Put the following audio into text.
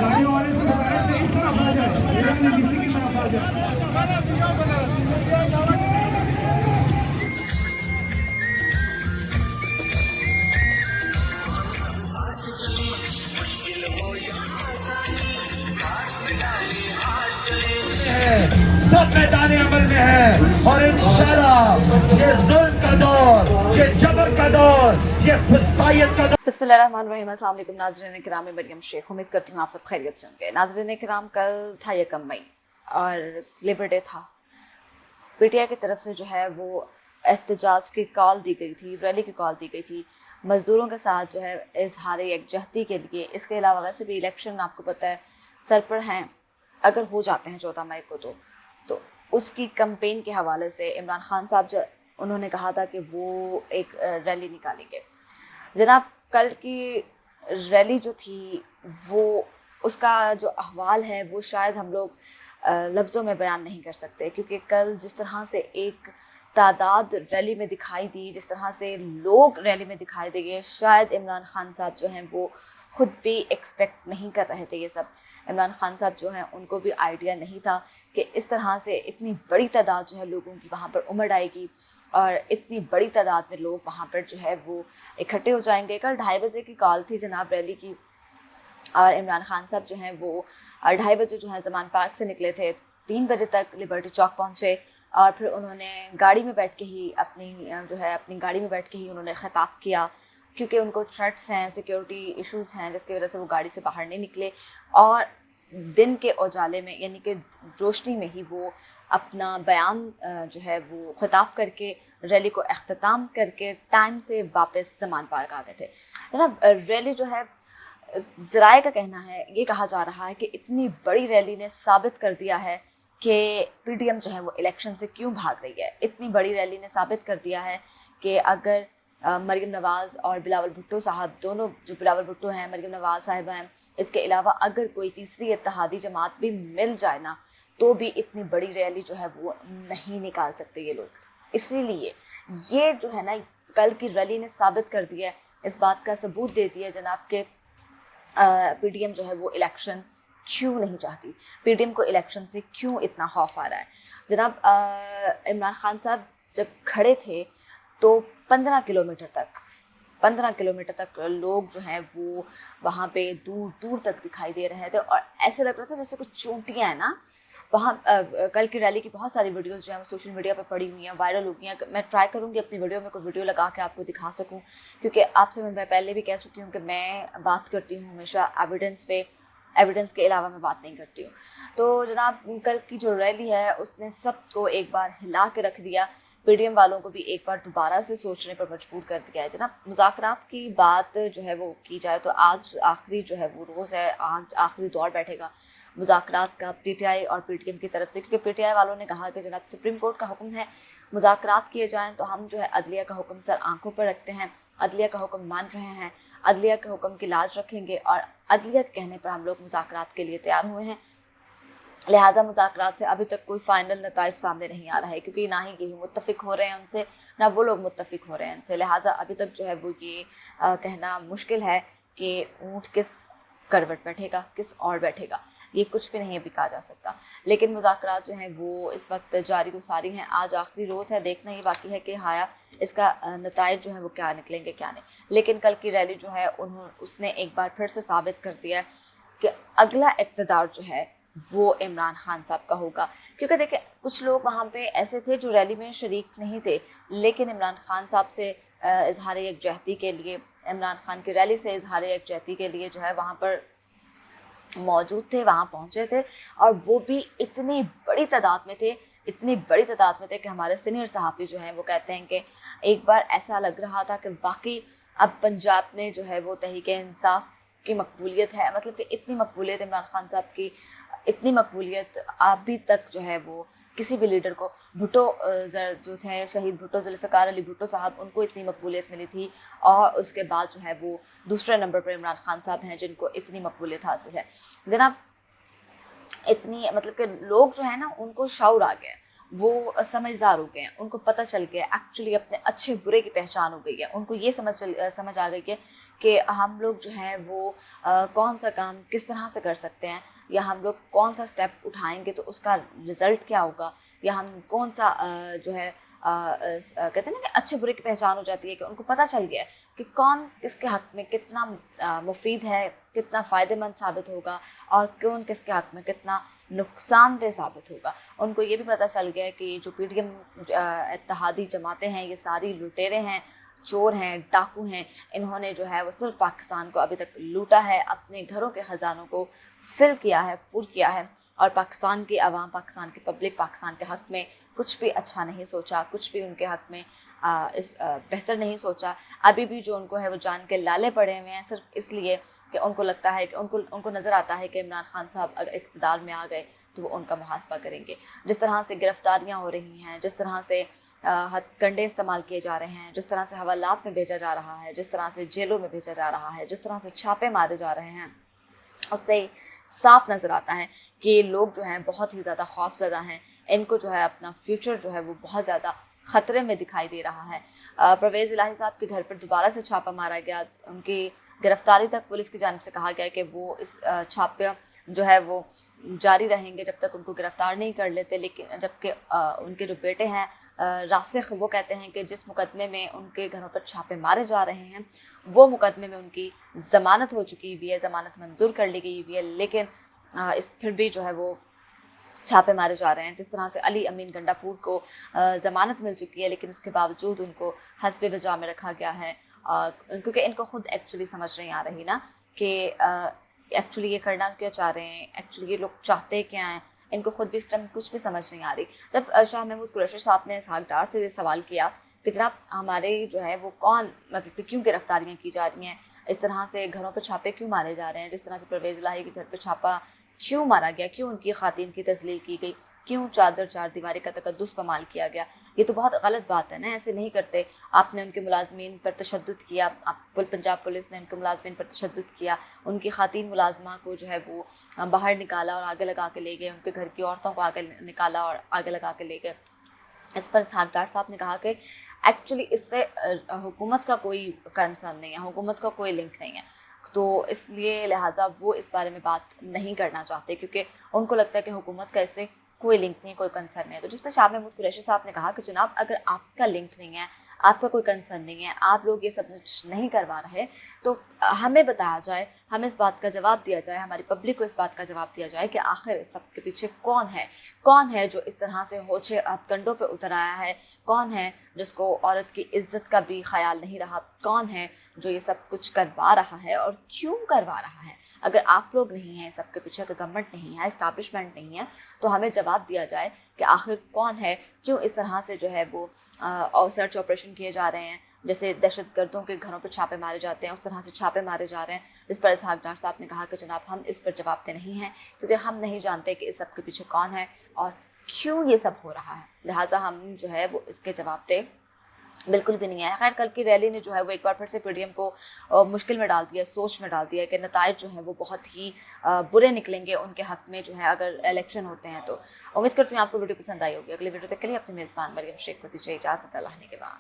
गाड़ियों वाले को बताया कि इस तरफ आ जाए, इधर किसी की तरफ आ जाए। सब मैदान अमल में है और इंशाल्लाह ये जुल्म का दौर, ये जबर का दौर, ये फुस्तायत का दौर। बिस्मिल्लाहिर्रहमानिर्रहीम। अस्सलाम वालेकुम नाज़रीन किराम, मैं मरियम शेख उम्मीद करती हूँ आप सब खैरियत से होंगे। नाज़रीन किराम, कल था 1 मई और लेबर डे था। पीटीआई की तरफ से जो है वो एहतजाज की कॉल दी गई थी, रैली की कॉल दी गई थी मज़दूरों के साथ जो है इजहार यकजहती के लिए। इसके अलावा वैसे भी इलेक्शन आपको पता है सर पर हैं, अगर हो जाते हैं 14 मई को तो उसकी कैंपेन के हवाले से इमरान खान साहब जो उन्होंने कहा था कि वो एक रैली निकालेंगे। जनाब, कल की रैली जो थी वो उसका जो अहवाल है वो शायद हम लोग लफ्ज़ों में बयान नहीं कर सकते, क्योंकि कल जिस तरह से एक तादाद रैली में दिखाई दी, जिस तरह से लोग रैली में दिखाई दिए, शायद इमरान खान साहब जो हैं वो खुद भी एक्सपेक्ट नहीं कर रहे थे ये सब। इमरान खान साहब जो हैं उनको भी आइडिया नहीं था कि इस तरह से इतनी बड़ी तादाद जो है लोगों की वहाँ पर उमड़ आएगी और इतनी बड़ी तादाद में लोग वहाँ पर जो है वो इकट्ठे हो जाएंगे। कल 2:30 बजे की कॉल थी जनाब रैली की, और इमरान खान साहब जो हैं वो 2:30 बजे जो है ज़मान पार्क से निकले थे, 3 बजे तक लिबर्टी चौक पहुँचे और फिर उन्होंने गाड़ी में बैठ के ही अपनी गाड़ी में बैठ के ही उन्होंने ख़िताब किया, क्योंकि उनको थ्रेट्स हैं, सिक्योरिटी इश्यूज़ हैं, जिसकी वजह से वो गाड़ी से बाहर नहीं निकले और दिन के उजाले में यानी कि रोशनी में ही वो अपना बयान जो है वो ख़िताब करके रैली को अख्ताम करके टाइम से वापस ज़मान पार्क आ गए थे। जनाब, रैली जो है, ज़राए का कहना है, ये कहा जा रहा है कि इतनी बड़ी रैली ने साबित कर दिया है कि पीडीएम जो है वो इलेक्शन से क्यों भाग रही है। इतनी बड़ी रैली ने साबित कर दिया है कि अगर मरियम नवाज़ और बिलावल भुट्टो साहब, दोनों जो बिलावल भुट्टो हैं, मरियम नवाज़ साहिबा हैं, इसके अलावा अगर कोई तीसरी इत्तेहादी जमात भी मिल जाए ना, तो भी इतनी बड़ी रैली जो है वो नहीं निकाल सकते ये लोग। इसीलिए ये जो है ना, कल की रैली ने साबित कर दिया है, इस बात का सबूत दे दिया जनाब के पीडीएम जो है वो इलेक्शन क्यों नहीं चाहती, पीडीएम को इलेक्शन से क्यों इतना खौफ आ रहा है। जनाब, इमरान खान साहब जब खड़े थे तो 15 किलोमीटर तक लोग जो हैं वो वहाँ पे दूर दूर तक दिखाई दे रहे थे और ऐसे लग रहा था जैसे कुछ चोटियाँ हैं ना वहाँ। कल की रैली की बहुत सारी वीडियोस जो हैं वो सोशल मीडिया पर पड़ी हुई हैं, वायरल हो गई हैं। मैं ट्राई करूँगी अपनी वीडियो में कोई वीडियो लगा के आपको दिखा सकूँ, क्योंकि आपसे मैं पहले भी कह चुकी हूँ कि मैं बात करती हूँ हमेशा एविडेंस पे, एविडेंस के अलावा मैं बात नहीं करती हूँ। तो जनाब, कल की जो रैली है उसने सबको एक बार हिला के रख दिया, पीडीएम वालों को भी एक बार दोबारा से सोचने पर मजबूर कर दिया है। जनाब, मुज़ाकरात की बात जो है वो की जाए तो आज आखिरी जो है वो रोज़ है, आज आखिरी दौर बैठेगा मुज़ाकरात का पीटीआई और पीडीएम की तरफ से, क्योंकि पीटीआई वालों ने कहा कि जनाब सुप्रीम कोर्ट का हुक्म है मुज़ाकरात किए जाएँ, तो हम जो है अदलिया का हुक्म सर आंखों पर रखते हैं, अदलिया का हुक्म मान रहे हैं, अदलिया के हुक्म की लाज रखेंगे और अदलिया के कहने पर हम लोग मुज़ाकरात के लिए तैयार हुए हैं। लिहाजा मुज़ाकरात से अभी तक कोई फ़ाइनल नताइज सामने नहीं आ रहा है, क्योंकि ना ही यही मुत्तफ़िक हो रहे हैं उनसे, ना वो लोग मुत्तफ़िक हो रहे हैं उनसे। लिहाजा अभी तक जो है वो ये कहना मुश्किल है कि ऊँट किस करवट बैठेगा, किस और बैठेगा, ये कुछ भी नहीं अभी कहा जा सकता। लेकिन मुज़ाकरात जो हैं वो इस वक्त जारी तो सारी हैं, आज आखिरी रोज़ है, देखना ही बाकी है कि हाया इसका नताइज जो है वो क्या निकलेंगे क्या नहीं। लेकिन कल की रैली जो है उसने एक बार फिर से साबित कर दिया है कि अगला इक़्तिदार जो है वो इमरान खान साहब का होगा। क्योंकि देखिए, कुछ लोग वहाँ पे ऐसे थे जो रैली में शरीक नहीं थे, लेकिन इमरान खान साहब से इजहार यकजहती के लिए, इमरान खान की रैली से इजहार यकजहती के लिए जो है वहाँ पर मौजूद थे, वहाँ पहुँचे थे, और वो भी इतनी बड़ी तादाद में थे, इतनी बड़ी तादाद में थे कि हमारे सीनियर सहाफ़ी जो हैं वो कहते हैं कि एक बार ऐसा लग रहा था कि वाकई अब पंजाब में जो है वो तहरीक-ए-इंसाफ की मकबूलियत है, मतलब कि इतनी मकबूलियत इमरान खान साहब की, इतनी मकबूलियत अभी तक जो है वो किसी भी लीडर को, भुट्टो जो थे शहीद भुट्टो, जुल्फ़िकार अली भुट्टो साहब, उनको इतनी मकबूलियत मिली थी, और उसके बाद जो है वो दूसरे नंबर पर इमरान खान साहब हैं जिनको इतनी मकबूलियत हासिल है। जनाब, इतनी मतलब कि लोग जो है ना उनको शऊर आ गया, वो समझदार हो गए हैं, उनको पता चल गया एक्चुअली अपने अच्छे बुरे की पहचान हो गई है, उनको ये समझ आ गई है कि हम लोग जो है वो कौन सा काम किस तरह से कर सकते हैं, या हम लोग कौन सा स्टेप उठाएंगे तो उसका रिज़ल्ट क्या होगा, या हम कौन सा जो है कहते हैं ना कि अच्छे बुरे की पहचान हो जाती है, कि उनको पता चल गया है कि कौन किसके हक़ में कितना मुफीद है, कितना फ़ायदेमंद साबित होगा, और कौन किसके हक़ में कितना नुकसानदेह साबित होगा। उनको ये भी पता चल गया है कि जो PDM इत्तेहादी जमातें हैं ये सारी लुटेरे हैं, चोर हैं, डाकू हैं, इन्होंने जो है वो सिर्फ पाकिस्तान को अभी तक लूटा है, अपने घरों के ख़जानों को फिल किया है, पूर किया है, और पाकिस्तान की आवाम, पाकिस्तान की पब्लिक, पाकिस्तान के हक़ में कुछ भी अच्छा नहीं सोचा, कुछ भी उनके हक़ में बेहतर नहीं सोचा। अभी भी जो उनको है वो जान के लाले पड़े हुए हैं, सिर्फ इसलिए कि उनको लगता है कि उनको नज़र आता है कि इमरान खान साहब अगर इक़्तिदार में आ गए तो वो उनका मुहासबा करेंगे। जिस तरह से गिरफ्तारियां हो रही हैं, जिस तरह से हथकंडे इस्तेमाल किए जा रहे हैं, जिस तरह से हवालात में भेजा जा रहा है, जिस तरह से जेलों में भेजा जा रहा है, जिस तरह से छापे मारे जा रहे हैं, उससे साफ नज़र आता है कि लोग जो हैं बहुत ही ज़्यादा खौफज़दा हैं। इनको जो है अपना फ्यूचर जो है वो बहुत ज़्यादा ख़तरे में दिखाई दे रहा है। परवेज़ इलाही साहब के घर पर दोबारा से छापा मारा गया, उनकी गिरफ्तारी तक पुलिस की जानिब से कहा गया कि वो इस छापे जो है वो जारी रहेंगे जब तक उनको गिरफ्तार नहीं कर लेते। लेकिन जबकि उनके जो बेटे हैं रासिख, वो कहते हैं कि जिस मुकदमे में उनके घरों पर छापे मारे जा रहे हैं वो मुकदमे में उनकी ज़मानत हो चुकी हुई है, ज़मानत मंजूर कर ली गई हुई है, लेकिन फिर भी जो है वो छापे मारे जा रहे हैं। जिस तरह से अली अमीन गंडापुर को ज़मानत मिल चुकी है, लेकिन उसके बावजूद उनको हस्बे वजह में रखा गया है, क्योंकि इनको खुद एक्चुअली समझ नहीं आ रही ना कि एक्चुअली ये करना क्या चाह रहे हैं, एक्चुअली ये लोग चाहते क्या हैं, इनको खुद भी इस टाइम कुछ भी समझ नहीं आ रही। जब शाह महमूद कुरैशी साहब ने इसहाक डार से ये सवाल किया कि जनाब हमारे जो है वो कौन, मतलब कि क्यों गिरफ्तारियाँ की जा रही हैं, इस तरह से घरों पर छापे क्यों मारे जा रहे हैं, जिस तरह से परवेज़ इलाही के घर पर छापा क्यों मारा गया, क्यों उनकी ख़ातिन की तस्लील की गई, क्यों चादर चार दीवारी का तकद्दुस पमाल किया गया, ये तो बहुत गलत बात है ना, ऐसे नहीं करते। आपने उनके मुलाजमीन पर तशद्दुद किया, पंजाब पुलिस ने उनके मुलाजमीन पर तशद्दुद किया, उनकी ख़ातिन मुलाजमा को जो है वो बाहर निकाला और आगे लगा के ले गए, उनके घर की औरतों को आगे निकाला और आगे लगा के ले गए। इस पर इसहाक डार साहब ने कहा कि एक्चुअली इससे हुकूमत का कोई कंसर्न नहीं है, हुकूमत का कोई लिंक नहीं है, तो इसलिए लिहाजा वो इस बारे में बात नहीं करना चाहते, क्योंकि उनको लगता है कि हुकूमत का इससे कोई लिंक नहीं है, कोई कंसर्न नहीं है। तो जिस पर शाह महमूद कुरैशी साहब ने कहा कि जनाब अगर आपका लिंक नहीं है, आपका कोई कंसर्न नहीं है, आप लोग ये सब कुछ नहीं करवा रहे, तो हमें बताया जाए, हमें इस बात का जवाब दिया जाए, हमारी पब्लिक को इस बात का जवाब दिया जाए कि आखिर इस सब के पीछे कौन है जो इस तरह से होचे हथकंडों पर उतर आया है, कौन है जिसको औरत की इज्जत का भी ख्याल नहीं रहा, कौन है जो ये सब कुछ करवा रहा है और क्यों करवा रहा है। अगर आप लोग नहीं हैं, सबके पीछे का गवर्नमेंट नहीं है, इस्टेब्लिशमेंट नहीं है, तो हमें जवाब दिया जाए कि आखिर कौन है, क्यों इस तरह से जो है वो सर्च ऑपरेशन किए जा रहे हैं, जैसे दहशतगर्दों के घरों पर छापे मारे जाते हैं उस तरह से छापे मारे जा रहे हैं। जिस पर इसहाक डार साहब ने कहा कि जनाब हम इस पर जवाब दे नहीं हैं, क्योंकि हम नहीं जानते कि इस सब के पीछे कौन है और क्यों ये सब हो रहा है, लिहाजा हम जो है वो इसके जवाब दे बिल्कुल भी नहीं है। खैर कल की रैली ने जो है वो एक बार फिर से PDM को मुश्किल में डाल दिया, सोच में डाल दिया कि नताइज जो है वो बहुत ही बुरे निकलेंगे उनके हक़ में जो है अगर इलेक्शन होते हैं। तो उम्मीद करती हूँ आपको वीडियो पसंद आई होगी। अगली वीडियो तक के लिए अपनी मेज़बान मरियम शेख को दीजिए इजाज़त, अल्लाह ने के बाद।